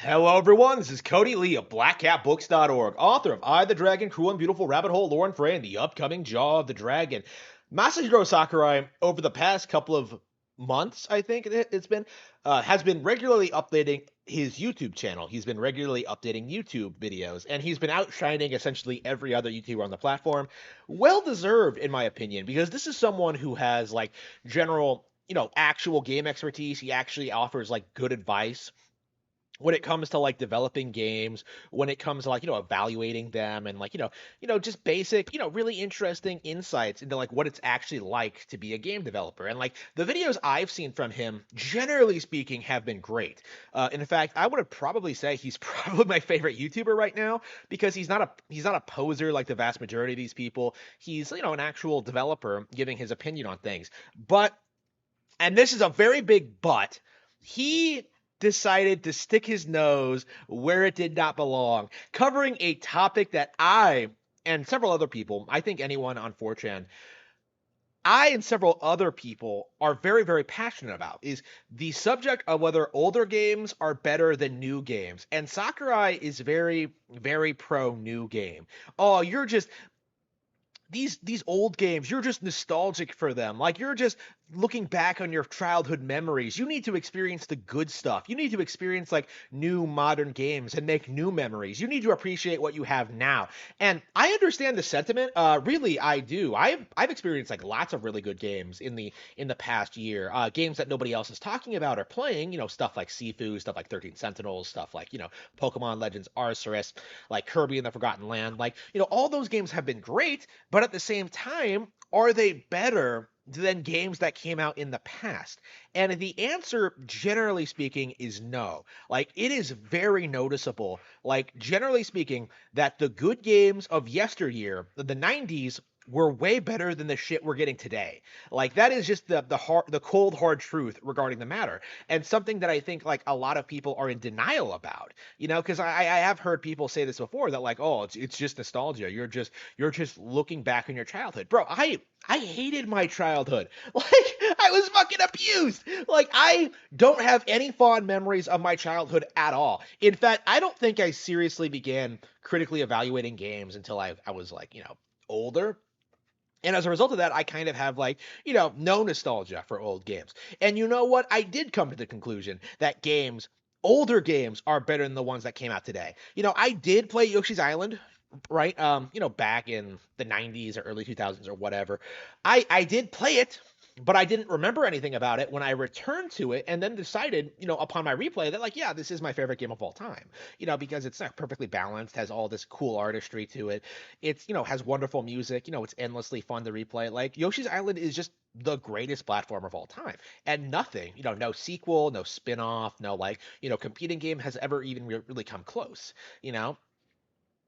Hello, everyone. This is Cody Lee of BlackCatBooks.org, author of I, the Dragon, Cruel and Beautiful Rabbit Hole, Lore and Frey, and the upcoming Jaw of the Dragon. Masahiro Sakurai, over the past couple of months, I think it's been, has been regularly updating his YouTube channel. He's been regularly updating YouTube videos, and he's been outshining essentially every other YouTuber on the platform. Well deserved, in my opinion, because this is someone who has like general, actual game expertise. He actually offers like good advice when it comes to like developing games, when it comes to like evaluating them, and like just basic really interesting insights into like what it's actually like to be a game developer. And like the videos I've seen from him, generally speaking, have been great. In fact, I would probably say he's probably my favorite YouTuber right now, because he's not a poser like the vast majority of these people. He's an actual developer giving his opinion on things. But, and this is a very big but, he decided to stick his nose where it did not belong, covering a topic that I and several other people, I think anyone on 4chan, I and several other people are very, very passionate about, is the subject of whether older games are better than new games. And Sakurai is very, very pro new game. Oh, you're just these old games, you're just nostalgic for them. Like, you're just looking back on your childhood memories. You need to experience the good stuff. You need to experience like new modern games and make new memories. You need to appreciate what you have now. And I understand the sentiment. Really, I do. I've experienced like lots of really good games in the past year. Games that nobody else is talking about or playing. Stuff like Sifu, stuff like 13 Sentinels, stuff like Pokemon Legends Arceus, like Kirby and the Forgotten Land. Like all those games have been great, but at the same time, are they better than games that came out in the past? And the answer, generally speaking, is no. Like, it is very noticeable, like, generally speaking, that the good games of yesteryear, the 90s, were way better than the shit we're getting today. Like, that is just the cold hard truth regarding the matter, and something that I think like a lot of people are in denial about. Because I have heard people say this before, that like, oh, it's just nostalgia. You're just looking back on your childhood, bro. I hated my childhood. Like, I was fucking abused. Like, I don't have any fond memories of my childhood at all. In fact, I don't think I seriously began critically evaluating games until I was like, older. And as a result of that, I kind of have like, no nostalgia for old games. And you know what? I did come to the conclusion that older games are better than the ones that came out today. I did play Yoshi's Island, right? Back in the 90s or early 2000s or whatever. I did play it, but I didn't remember anything about it when I returned to it, and then decided, upon my replay, that like, yeah, this is my favorite game of all time. Because it's not perfectly balanced, has all this cool artistry to it. It's, has wonderful music, it's endlessly fun to replay. Like, Yoshi's Island is just the greatest platform of all time. And nothing, no sequel, no spin-off, no like, competing game has ever even really come close, you know?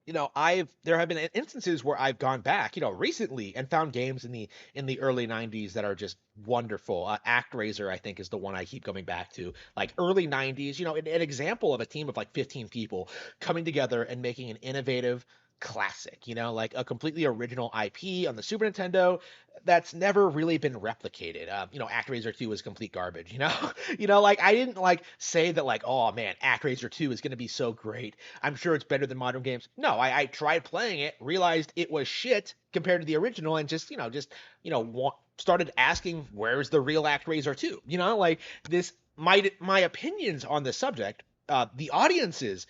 There have been instances where I've gone back, recently, and found games in the early 90s that are just wonderful. ActRaiser, I think, is the one I keep coming back to. Like, early 90s, an example of a team of like 15 people coming together and making an innovative classic, like a completely original IP on the Super Nintendo that's never really been replicated. ActRaiser 2 is complete garbage, like, I didn't like say that like, oh man, ActRaiser 2 is going to be so great. I'm sure it's better than modern games. No, I tried playing it, realized it was shit compared to the original, and started asking, where's the real ActRaiser 2? Like, this, my opinions on this subject, the audience's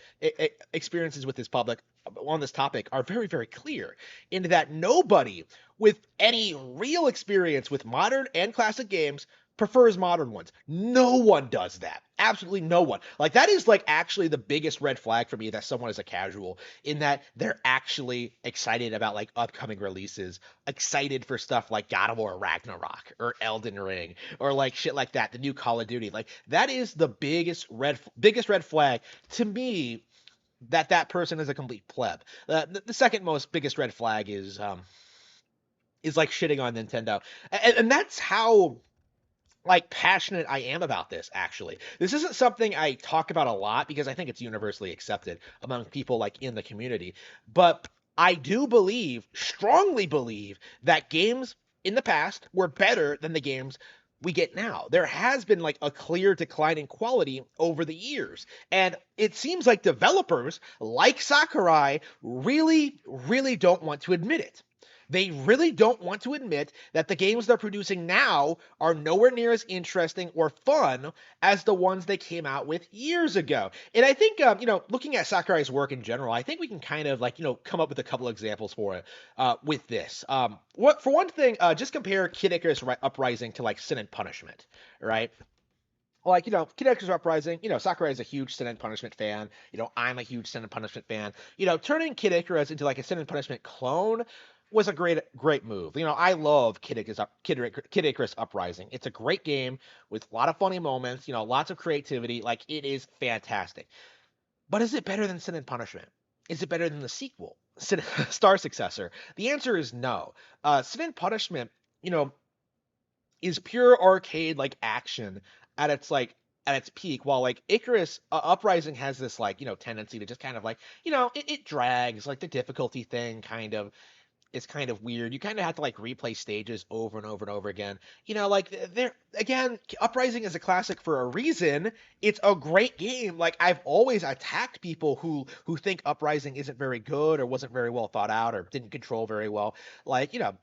experiences with this public on this topic are very, very clear, in that nobody with any real experience with modern and classic games prefers modern ones. No one does that. Absolutely no one. Like, that is like actually the biggest red flag for me, that someone is a casual, in that they're actually excited about like upcoming releases, excited for stuff like God of War Ragnarok or Elden Ring or like shit like that, the new Call of Duty. Like, that is the biggest red flag to me, that person is a complete pleb. The second most biggest red flag is like shitting on Nintendo, and that's how like passionate I am about this. Actually, this isn't something I talk about a lot, because I think it's universally accepted among people like in the community. But I do believe, strongly believe, that games in the past were better than the games we get now. There has been like a clear decline in quality over the years. And it seems like developers like Sakurai really don't want to admit it. They really don't want to admit that the games they're producing now are nowhere near as interesting or fun as the ones they came out with years ago. And I think, looking at Sakurai's work in general, I think we can kind of come up with a couple examples for it with this. For one thing, just compare Kid Icarus Uprising to like Sin and Punishment, right? Kid Icarus Uprising, Sakurai is a huge Sin and Punishment fan. I'm a huge Sin and Punishment fan. Turning Kid Icarus into like a Sin and Punishment clone was a great move. I love Kid Icarus Uprising. It's a great game with a lot of funny moments, lots of creativity. Like, it is fantastic. But is it better than Sin and Punishment? Is it better than the sequel, Star Successor? The answer is no. Sin and Punishment, is pure arcade like action at its peak, while like Icarus Uprising has this tendency to just kind of it drags, like the difficulty thing is kind of weird. You kind of have to like replay stages over and over and over again. There again, Uprising is a classic for a reason. It's a great game. Like, I've always attacked people who think Uprising isn't very good or wasn't very well thought out or didn't control very well.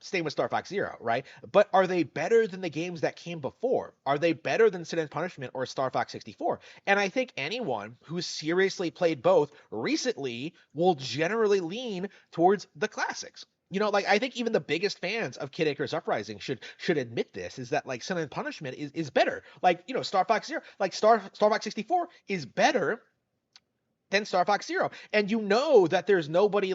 Same with Star Fox Zero, right? But are they better than the games that came before? Are they better than Sin and Punishment or Star Fox 64? And I think anyone who's seriously played both recently will generally lean towards the classics. I think even the biggest fans of Kid Icarus Uprising should admit this, is that like Sin and Punishment is better. Star Fox Zero, Star Fox 64 is better than Star Fox Zero. And that there's nobody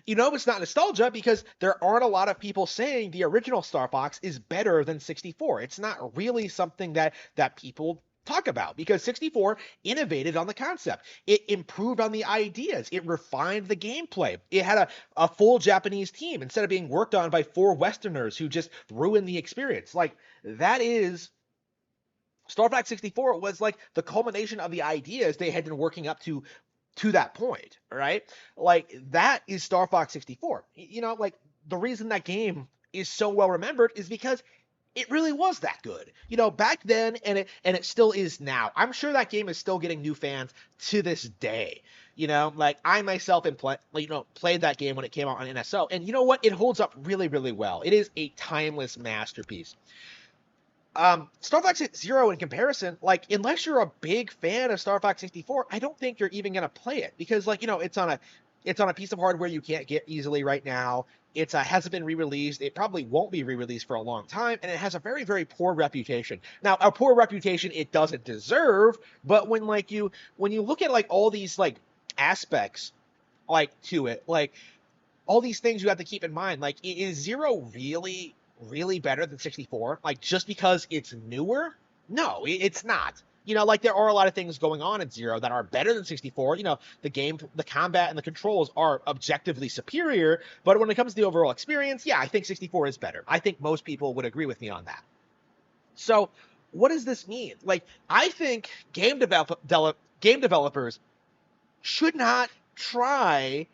it's not nostalgia, because there aren't a lot of people saying the original Star Fox is better than 64. It's not really something that people talk about, because 64 innovated on the concept. It improved on the ideas. It refined the gameplay. It had a full Japanese team instead of being worked on by 4 Westerners who just ruined the experience. That is... Star Fox 64 was like the culmination of the ideas they had been working up to that point, right? That is Star Fox 64. The reason that game is so well remembered is because it really was that good, back then, and it still is now. I'm sure that game is still getting new fans to this day. I myself played that game when it came out on NSO, and you know what? It holds up really, really well. It is a timeless masterpiece. Star Fox Zero, in comparison, unless you're a big fan of Star Fox 64, I don't think you're even gonna play it, because it's on a piece of hardware you can't get easily right now. It hasn't been re-released. It probably won't be re-released for a long time, and it has a very, very poor reputation. Now, a poor reputation it doesn't deserve, but when you look at all these aspects to it, all these things you have to keep in mind, is Zero really better than 64? Just because it's newer? No, it's not. There are a lot of things going on in Zero that are better than 64. The game, the combat, and the controls are objectively superior, but when it comes to the overall experience, yeah, I think 64 is better. I think most people would agree with me on that. So, what does this mean? I think game developers should not try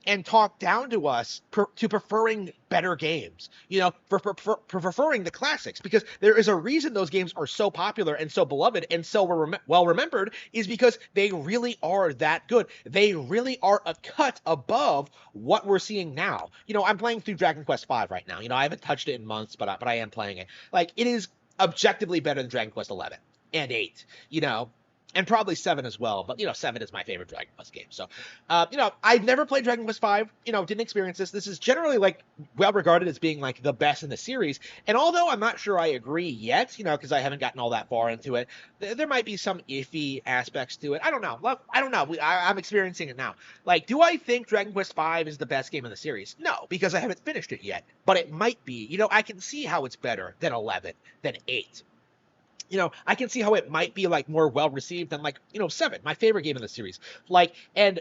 and talk down to us to preferring better games, for preferring the classics, because there is a reason those games are so popular and so beloved and so well remembered, is because they really are that good. They really are a cut above what we're seeing now. I'm playing through Dragon Quest V right now. I haven't touched it in months, but I am playing it. It is objectively better than Dragon Quest 11 and 8, and probably 7 as well, but 7 is my favorite Dragon Quest game. So, I've never played Dragon Quest V, didn't experience this. This is generally well regarded as being the best in the series. And although I'm not sure I agree yet, because I haven't gotten all that far into it, there might be some iffy aspects to it. I don't know. I'm experiencing it now. Do I think Dragon Quest V is the best game in the series? No, because I haven't finished it yet. But it might be. I can see how it's better than 11, than 8. I can see how it might be more well received than 7, my favorite game in the series. And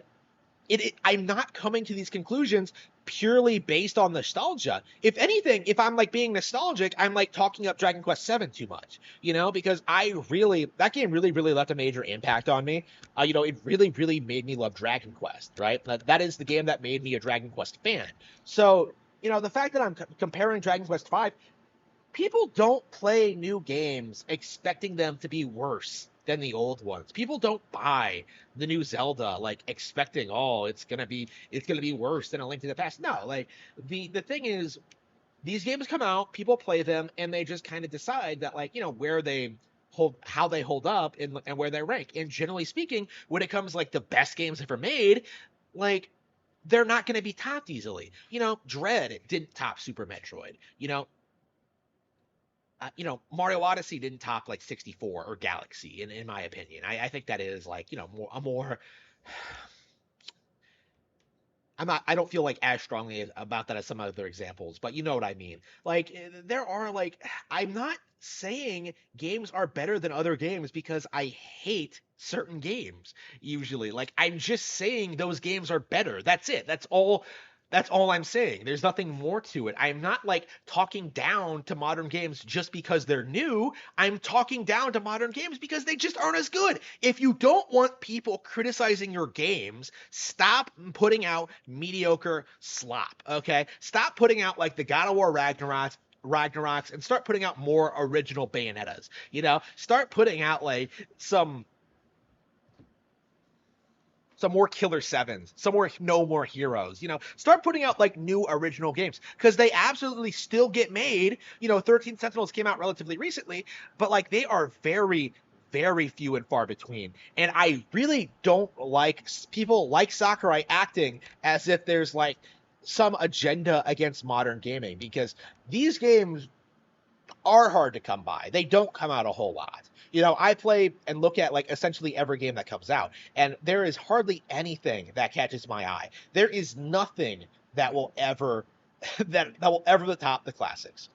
I'm not coming to these conclusions purely based on nostalgia. If anything, if I'm being nostalgic, I'm talking up Dragon Quest 7 too much, because that game really, really left a major impact on me. It really, really made me love Dragon Quest, right? That is the game that made me a Dragon Quest fan. So, the fact that I'm comparing Dragon Quest 5, people don't play new games expecting them to be worse than the old ones. People don't buy the new Zelda like expecting, oh, it's gonna be worse than A Link to the Past. No, like the thing is, these games come out, people play them, and they just kind of decide that, like, where they hold, how they hold up, and where they rank. And generally speaking, when it comes like the best games ever made, like, they're not going to be topped easily. Dread didn't top Super Metroid. Mario Odyssey didn't top like 64 or Galaxy, in my opinion. I think that is like, more. I don't feel like as strongly about that as some other examples, but you know what I mean. Like, there are like, I'm not saying games are better than other games because I hate certain games usually. Like, I'm just saying those games are better. That's it. That's all I'm saying. There's nothing more to it. I'm not like talking down to modern games just because they're new. I'm talking down to modern games because they just aren't as good. If you don't want people criticizing your games, stop putting out mediocre slop, okay? Stop putting out like the God of War Ragnaroks, and start putting out more original Bayonettas. Start putting out like some more Killer Sevens, some more No More Heroes. Start putting out like new original games because they absolutely still get made. 13 Sentinels came out relatively recently, but like they are very, very few and far between. And I really don't like people like Sakurai acting as if there's like some agenda against modern gaming, because these games are hard to come by. They don't come out a whole lot. I play and look at like essentially every game that comes out, and there is hardly anything that catches my eye. There is nothing that will ever that will ever top the classics.